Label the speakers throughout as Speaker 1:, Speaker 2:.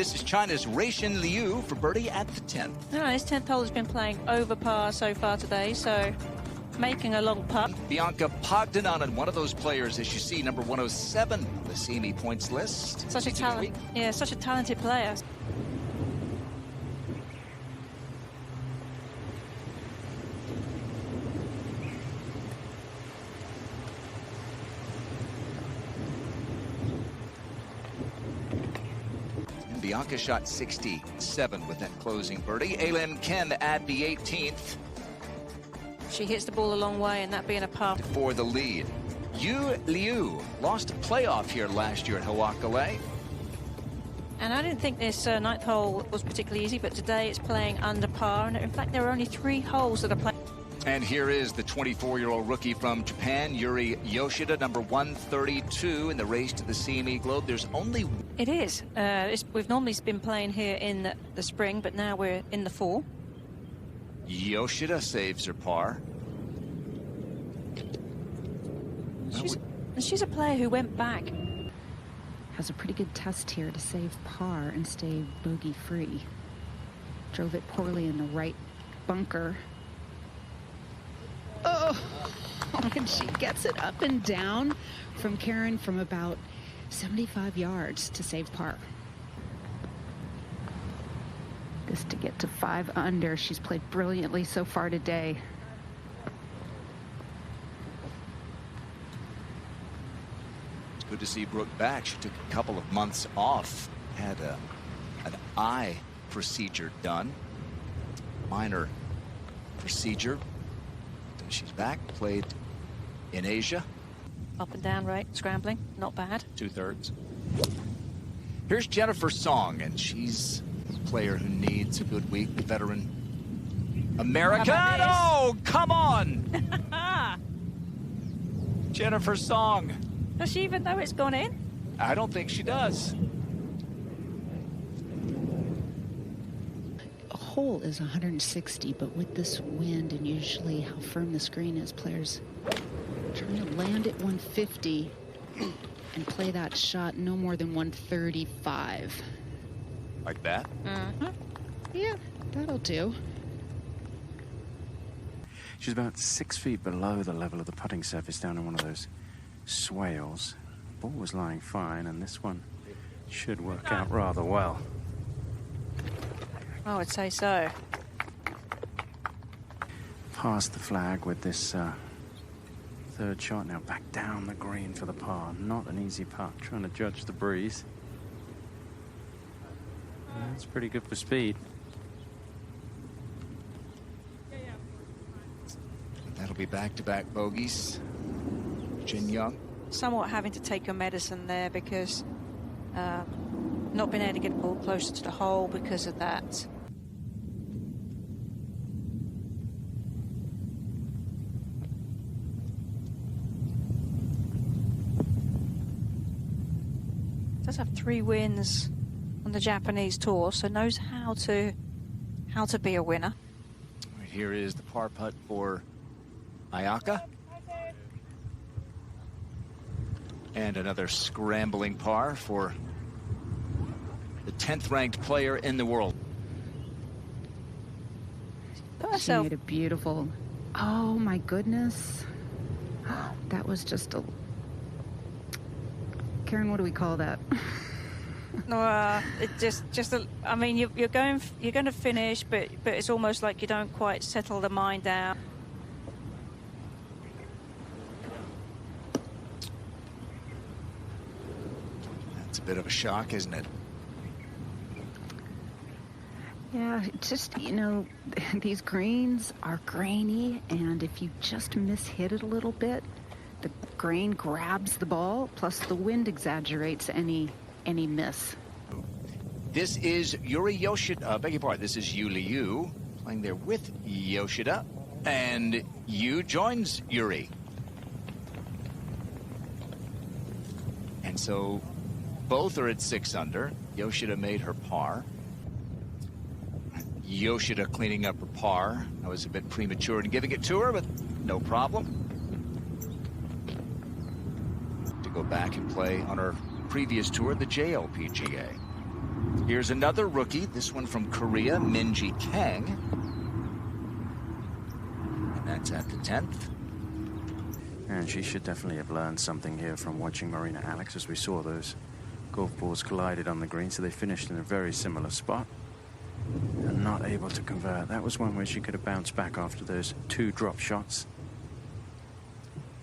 Speaker 1: This is China's Reishin Liu for birdie at the 10th.
Speaker 2: No, his 10th hole has been playing over par so far today, so making a long putt.
Speaker 1: Bianca Pagdanan, one of those players, as you see, number 107 on the CME points list.
Speaker 2: Such a talent. Yeah, such a talented player.
Speaker 1: Bianca shot 67 with that closing birdie. Ailin Ken at the 18th.
Speaker 2: She hits the ball a long way, and that being a par.
Speaker 1: For the lead. Yu Liu lost a playoff here last year at Hawakale.
Speaker 2: And I didn't think this ninth hole was particularly easy, but today it's playing under par. And in fact, there are only 3 holes that are playing.
Speaker 1: And here is the 24-year-old rookie from Japan, Yuri Yoshida, number 132 in the race to the CME Globe. There's only...
Speaker 2: It is. We've normally been playing here in the spring, but now we're in the fall.
Speaker 1: Yoshida saves her par.
Speaker 2: She's a player who went back.
Speaker 3: Has a pretty good test here to save par and stay bogey-free. Drove it poorly in the right bunker. Oh, and she gets it up and down from Karen from about 75 yards to save par. This to get to 5 under. She's played brilliantly so far today.
Speaker 1: It's good to see Brooke back. She took a couple of months off, had an eye procedure done, minor procedure. She's back, played in Asia.
Speaker 2: Up and down rate, scrambling, not bad.
Speaker 1: 2/3. Here's Jennifer Song, and she's a player who needs a good week. Veteran American. Oh, come on! Jennifer Song.
Speaker 2: Does she even know it's gone in?
Speaker 1: I don't think she does.
Speaker 3: Hole is 160, but with this wind and usually how firm the screen is, players trying to land at 150 and play that shot no more than 135.
Speaker 1: Like that?
Speaker 2: Mm-hmm.
Speaker 3: Yeah, that'll do.
Speaker 4: She's about 6 feet below the level of the putting surface down in one of those swales. The ball was lying fine, and this one should work out rather well.
Speaker 2: I would say so.
Speaker 4: Past the flag with this third shot. Now back down the green for the par. Not an easy putt. Trying to judge the breeze. That's pretty good for speed.
Speaker 1: That'll be back-to-back bogeys. Jin Young.
Speaker 2: Somewhat having to take your medicine there because not being able to get the ball closer to the hole because of that. Does have 3 wins on the Japanese tour, so knows how to be a winner.
Speaker 1: Right here is the par putt for Ayaka. And another scrambling par for the 10th ranked player in the world.
Speaker 3: She made a beautiful, oh my goodness. That was just a, Karen, what do we call that?
Speaker 2: It just I mean, you're going to finish, but it's almost like you don't quite settle the mind down.
Speaker 1: That's a bit of a shock, isn't it?
Speaker 3: Yeah, just, you know, these greens are grainy, and if you just mishit it a little bit, the grain grabs the ball, plus the wind exaggerates any miss.
Speaker 1: This is Yuri Yoshida, beg your pardon, this is Yu Liu, playing there with Yoshida, and Yu joins Yuri. And so both are at 6 under. Yoshida made her par. Yoshida cleaning up her par. I was a bit premature in giving it to her, but no problem. To go back and play on her previous tour, the LPGA. Here's another rookie, this one from Korea, Minji Kang. And that's at the 10th.
Speaker 4: And she should definitely have learned something here from watching Marina Alex, as we saw those golf balls collided on the green, so they finished in a very similar spot and not able to convert. That was one where she could have bounced back after those 2 drop shots.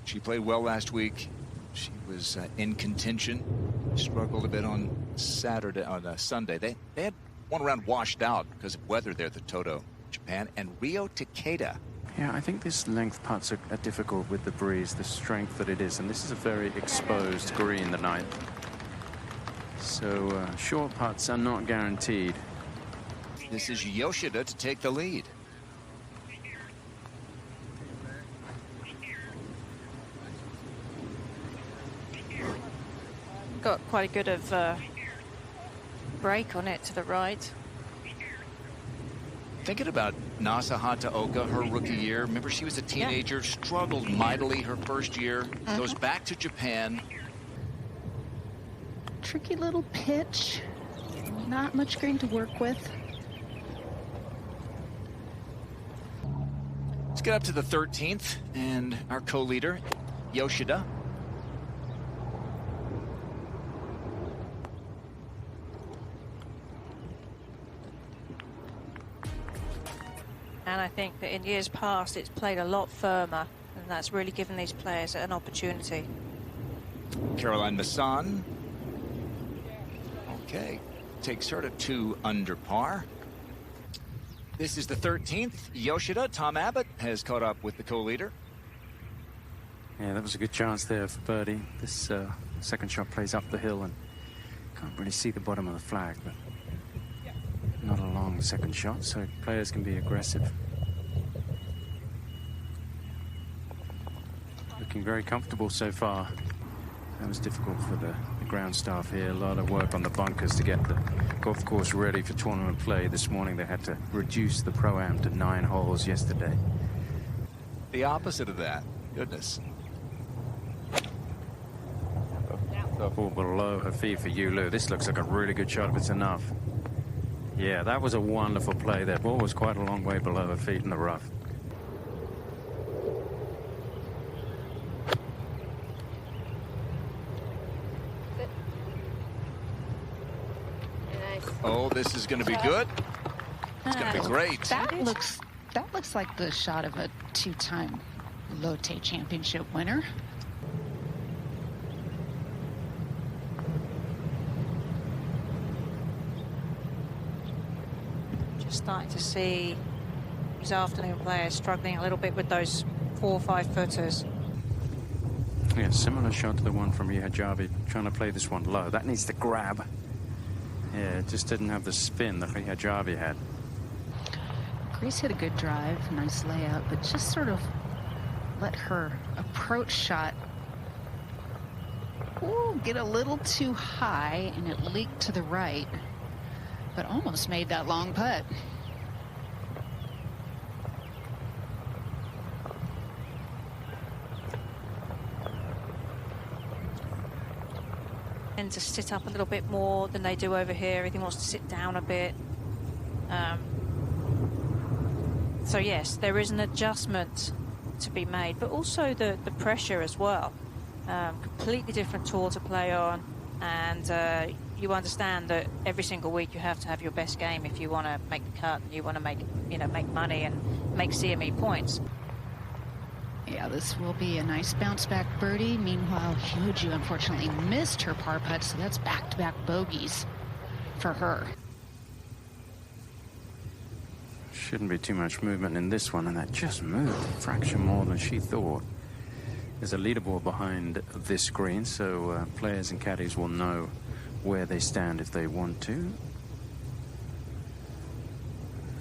Speaker 1: She played well last week. She was in contention. Struggled a bit on Sunday. They had one round washed out because of weather there, the Toto, Japan, and Rio Takeda.
Speaker 4: Yeah, I think this length putts are difficult with the breeze, the strength that it is, and this is a very exposed green, the 9th. So short putts are not guaranteed.
Speaker 1: This is Yoshida to take the lead.
Speaker 2: Got quite a good of break on it to the right.
Speaker 1: Thinking about Nasa Hataoka, her rookie year. Remember, she was a teenager, struggled mightily her first year, goes back to Japan.
Speaker 3: Tricky little pitch. Not much green to work with.
Speaker 1: Let's get up to the 13th, and our co-leader, Yoshida.
Speaker 2: And I think that in years past, it's played a lot firmer, and that's really given these players an opportunity.
Speaker 1: Caroline Masson. Okay, takes her to 2 under par. This is the 13th. Yoshida, Tom Abbott, has caught up with the co-leader.
Speaker 4: Yeah, that was a good chance there for birdie. This second shot plays up the hill and can't really see the bottom of the flag, but not a long second shot, so players can be aggressive. Looking very comfortable so far. That was difficult for the ground staff here. A lot of work on the bunkers to get the golf course ready for tournament play. This morning they had to reduce the Pro-Am to 9 holes yesterday.
Speaker 1: The opposite of that. Goodness.
Speaker 4: The ball below her feet for Yulu. This looks like a really good shot if it's enough. Yeah, that was a wonderful play. That ball was quite a long way below her feet in the rough.
Speaker 1: Oh, this is going to be good. It's going to be great.
Speaker 3: That looks like the shot of a 2-time Lotte Championship winner.
Speaker 2: Just starting to see these afternoon players struggling a little bit with those 4 or 5 footers.
Speaker 4: Yeah, similar shot to the one from Hijabi, trying to play this one low. That needs to grab. Yeah, it just didn't have the spin that Hijabi had.
Speaker 3: Grace hit a good drive, nice layout, but just sort of let her approach shot get a little too high, and it leaked to the right, but almost made that long putt.
Speaker 2: And to sit up a little bit more than they do over here. Everything wants to sit down a bit. So yes, there is an adjustment to be made, but also the pressure as well. Completely different tour to play on, and you understand that every single week you have to have your best game if you want to make the cut and you want to make money and make CME points.
Speaker 3: Yeah, this will be a nice bounce-back birdie. Meanwhile, Hyoju unfortunately missed her par putt, so that's back-to-back bogeys for her.
Speaker 4: Shouldn't be too much movement in this one, and that just moved a fraction more than she thought. There's a leaderboard behind this green, so players and caddies will know where they stand if they want to.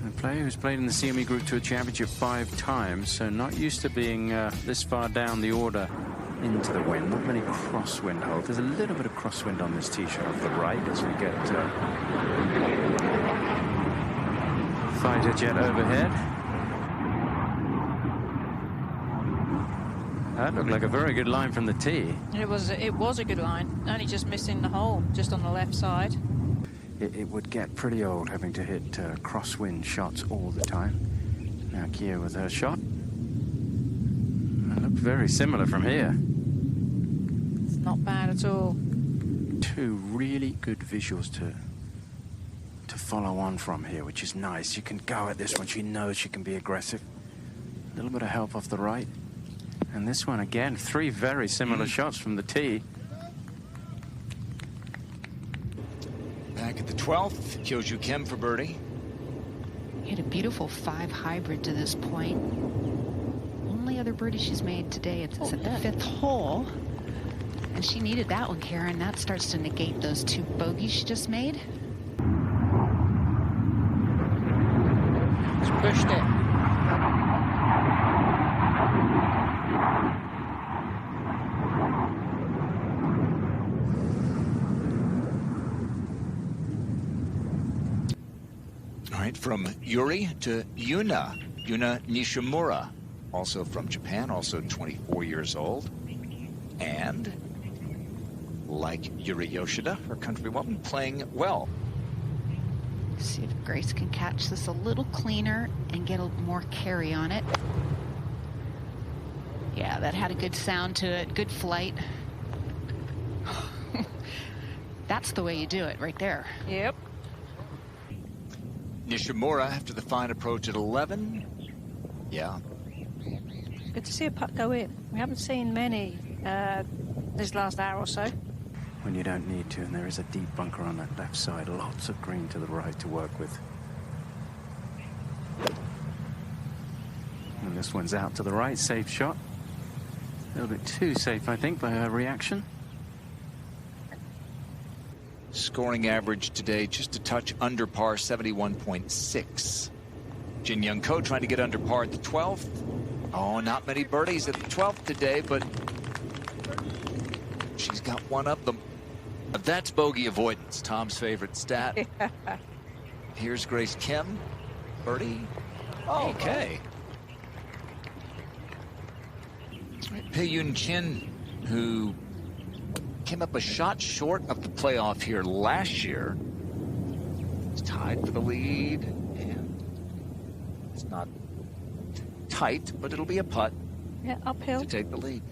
Speaker 4: A player who's played in the CME Group Tour Championship 5 times, so not used to being this far down the order into the wind. Not many crosswind holes. There's a little bit of crosswind on this tee shot off the right as we get fighter jet overhead. That looked like a very good line from the tee.
Speaker 2: It was a good line, only just missing the hole, just on the left side.
Speaker 4: it would get pretty old having to hit crosswind shots all the time. Now Kia with her shot. It looked very similar from here.
Speaker 2: It's not bad at all.
Speaker 4: Two really good visuals to follow on from here, which is nice. You can go at this one. She knows she can be aggressive. A little bit of help off the right. And this one again, three very similar shots from the tee.
Speaker 1: Back at the 12th, Kyoju Kim for birdie.
Speaker 3: Hit a beautiful 5 hybrid to this point. Only other birdie she's made today, it's at the 5th hole. And she needed that one, Karen. That starts to negate those 2 bogeys she just made.
Speaker 2: She's pushed it.
Speaker 1: All right, from Yuri to Yuna Nishimura, also from Japan, also 24 years old. And like Yuri Yoshida, her countrywoman, playing well.
Speaker 3: See if Grace can catch this a little cleaner and get a more carry on it. Yeah, that had a good sound to it, good flight. That's the way you do it right there.
Speaker 2: Yep.
Speaker 1: Nishimura after the fine approach at 11. Yeah.
Speaker 2: Good to see a putt go in. We haven't seen many this last hour or so.
Speaker 4: When you don't need to, and there is a deep bunker on that left side. Lots of green to the right to work with. And this one's out to the right, safe shot. A little bit too safe, I think, by her reaction.
Speaker 1: Scoring average today just a touch under par, 71.6. Jin Young Ko trying to get under par at the 12th. Oh, not many birdies at the 12th today, but she's got one of them. That's bogey avoidance, Tom's favorite stat. Here's Grace Kim. Birdie. Okay. Pei-Yun Chin, who came up a shot short of the playoff here last year. It's tied for the lead, and it's not tight, but it'll be a putt.
Speaker 2: Yeah, uphill.
Speaker 1: To take the lead.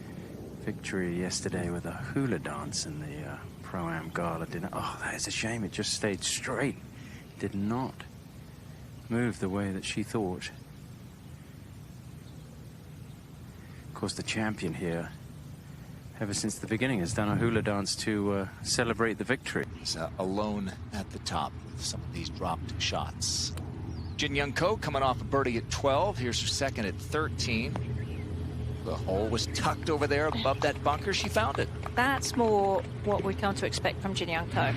Speaker 4: Victory yesterday with a hula dance in the Pro-Am Gala dinner. Oh, that is a shame. It just stayed straight. Did not move the way that she thought. Of course, the champion here, ever since the beginning, has done a hula dance to celebrate the victory.
Speaker 1: He's alone at the top with some of these dropped shots. Jin Young Ko coming off a birdie at 12. Here's her second at 13. The hole was tucked over there above that bunker. She found it.
Speaker 2: That's more what we come to expect from Jin Young Ko.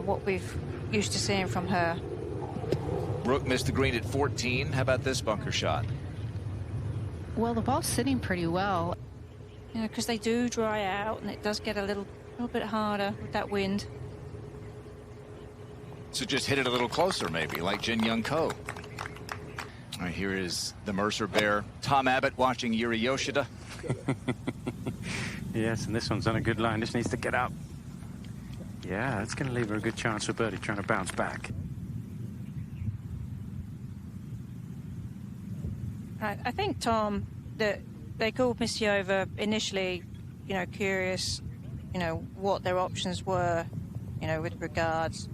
Speaker 2: What we've used to seeing from her.
Speaker 1: Brooke missed the green at 14. How about this bunker shot?
Speaker 3: Well, the ball's sitting pretty well.
Speaker 2: You know, because they do dry out, and it does get a little bit harder with that wind.
Speaker 1: So just hit it a little closer, maybe, like Jin Young Ko. All right, here is the Mercer Bear. Tom Abbott watching Yuri Yoshida.
Speaker 4: Yes, and this one's on a good line. Just needs to get up. Yeah, that's going to leave her a good chance for birdie, trying to bounce back.
Speaker 2: I think, Tom, that they called Missy over initially, you know, curious, you know, what their options were, you know, with regards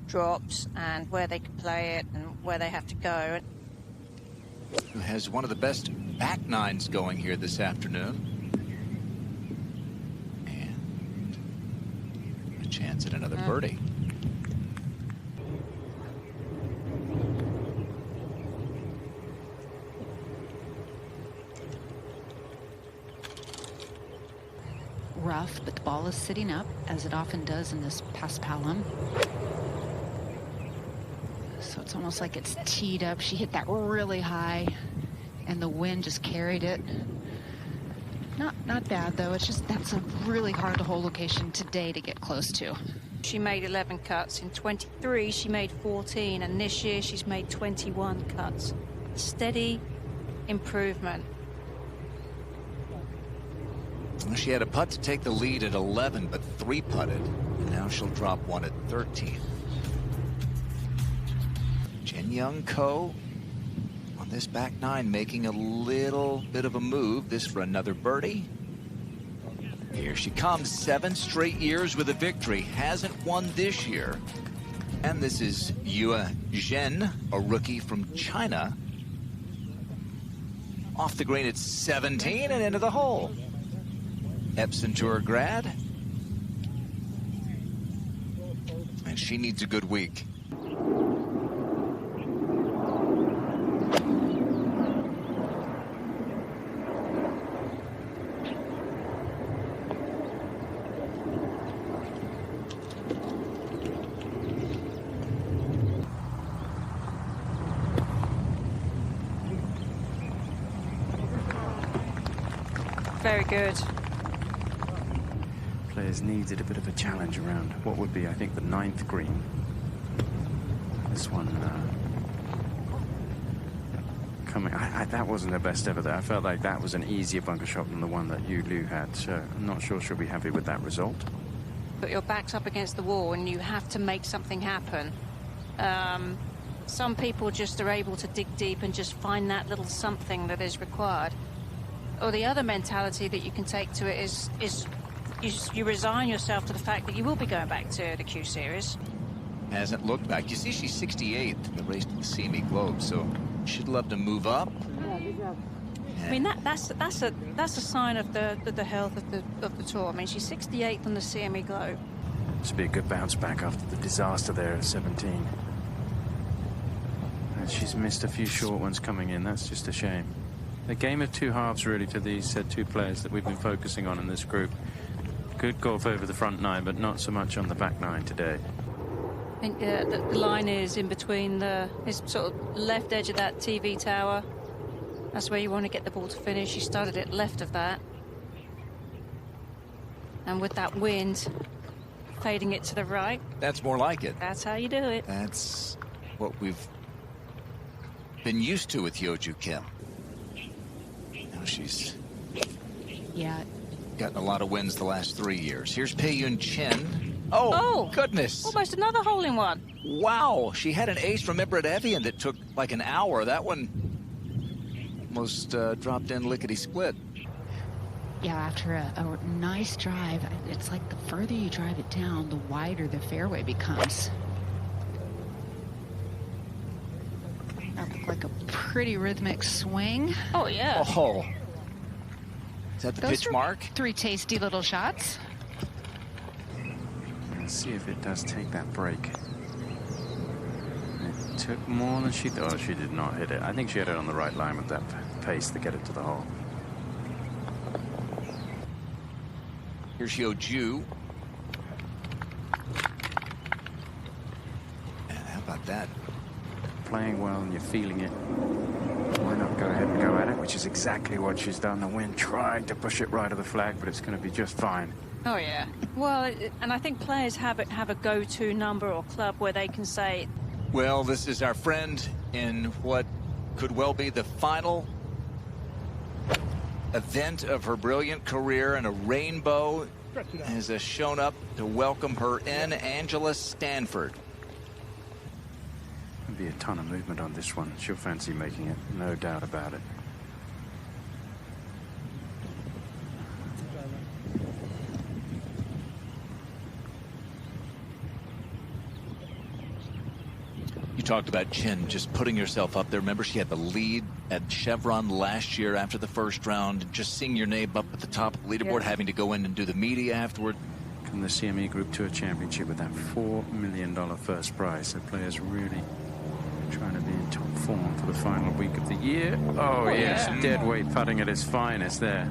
Speaker 2: drops and where they could play it and where they have to go.
Speaker 1: Who has one of the best back nines going here this afternoon. And a chance at another birdie.
Speaker 3: Rough, but the ball is sitting up, as it often does in this paspalum. So it's almost like it's teed up. She hit that really high, and the wind just carried it. Not bad, though. It's just that's a really hard to hold location today to get close to.
Speaker 2: She made 11 cuts. In 23, she made 14, and this year she's made 21 cuts. Steady improvement.
Speaker 1: She had a putt to take the lead at 11, but 3-putted. Now she'll drop one at 13. Jin Young Ko on this back nine making a little bit of a move. This for another birdie. Here she comes, 7 straight years with a victory. Hasn't won this year. And this is Yue Zhen, a rookie from China. Off the green at 17 and into the hole. Epson Tour grad. And she needs a good week.
Speaker 2: Very good.
Speaker 4: Players needed a bit of a challenge around what would be, I think, the 9th green. This one coming. That wasn't the best ever there. I felt like that was an easier bunker shot than the one that Yu Liu had. So I'm not sure she'll be happy with that result.
Speaker 2: But your back's up against the wall and you have to make something happen. Some people just are able to dig deep and just find that little something that is required. Or the other mentality that you can take to it is you resign yourself to the fact that you will be going back to the Q Series.
Speaker 1: Hasn't looked back. You see, she's 68th in the race to the CME Globe, so she'd love to move up.
Speaker 2: I mean, that's a sign of the health of the tour. I mean, she's 68th on the CME Globe.
Speaker 4: This would be a good bounce back after the disaster there at 17. And she's missed a few short ones coming in. That's just a shame. A game of two halves, really, for these two players that we've been focusing on in this group. Good golf over the front nine, but not so much on the back nine today.
Speaker 2: I think the line is in between his sort of left edge of that TV tower. That's where you want to get the ball to finish. She started it left of that. And with that wind, fading it to the right.
Speaker 1: That's more like it.
Speaker 2: That's how you do it.
Speaker 1: That's what we've been used to with Yeoju Kim. Now she's gotten a lot of wins the last 3 years. Here's Pei-Yun Chin. Oh, goodness.
Speaker 2: Almost another hole-in-one.
Speaker 1: Wow. She had an ace, remember, at Evian that took like an hour. That one almost dropped in lickety-split.
Speaker 3: Yeah, after a nice drive, it's like the further you drive it down, the wider the fairway becomes. That looked like a pretty rhythmic swing.
Speaker 2: Oh, yeah.
Speaker 1: Oh. Is that the
Speaker 3: Those
Speaker 1: pitch mark?
Speaker 3: 3 tasty little shots.
Speaker 4: Let's see if it does take that break. It took more than she thought. Oh, she did not hit it. I think she had it on the right line with that pace to get it to the hole.
Speaker 1: Here's Yeoju. How about that?
Speaker 4: Playing well and you're feeling it. Why not go ahead and go at it, which is exactly what she's done. The wind tried to push it right of the flag, but it's going to be just fine.
Speaker 2: Oh, yeah. Well, and I think players have a go-to number or club where they can say,
Speaker 1: Well, this is our friend in what could well be the final event of her brilliant career, and a rainbow has shown up to welcome her in, Angela Stanford.
Speaker 4: There'll be a ton of movement on this one. She'll fancy making it, no doubt about it.
Speaker 1: You talked about Chin just putting herself up there. Remember, she had the lead at Chevron last year after the first round. Just seeing your name up at the top of the leaderboard, having to go in and do the media afterward.
Speaker 4: From the CME Group Tour Championship with that $4 million first prize. So players really trying to be in top form for the final week of the year. Oh, yes, dead weight putting at its finest there.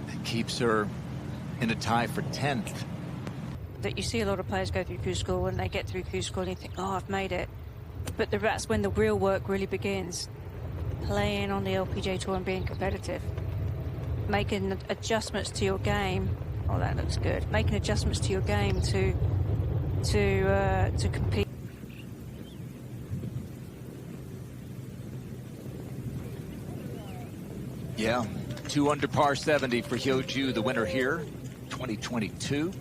Speaker 1: It keeps her in a tie for 10th.
Speaker 2: that you see a lot of players go through Q School and they get through Q School and you think, oh, I've made it. But that's when the real work really begins. Playing on the LPGA Tour and being competitive. Making adjustments to your game. Oh, that looks good. Making adjustments to your game to compete.
Speaker 1: Yeah, 2 under par 70 for Yeoju, the winner here. 2022.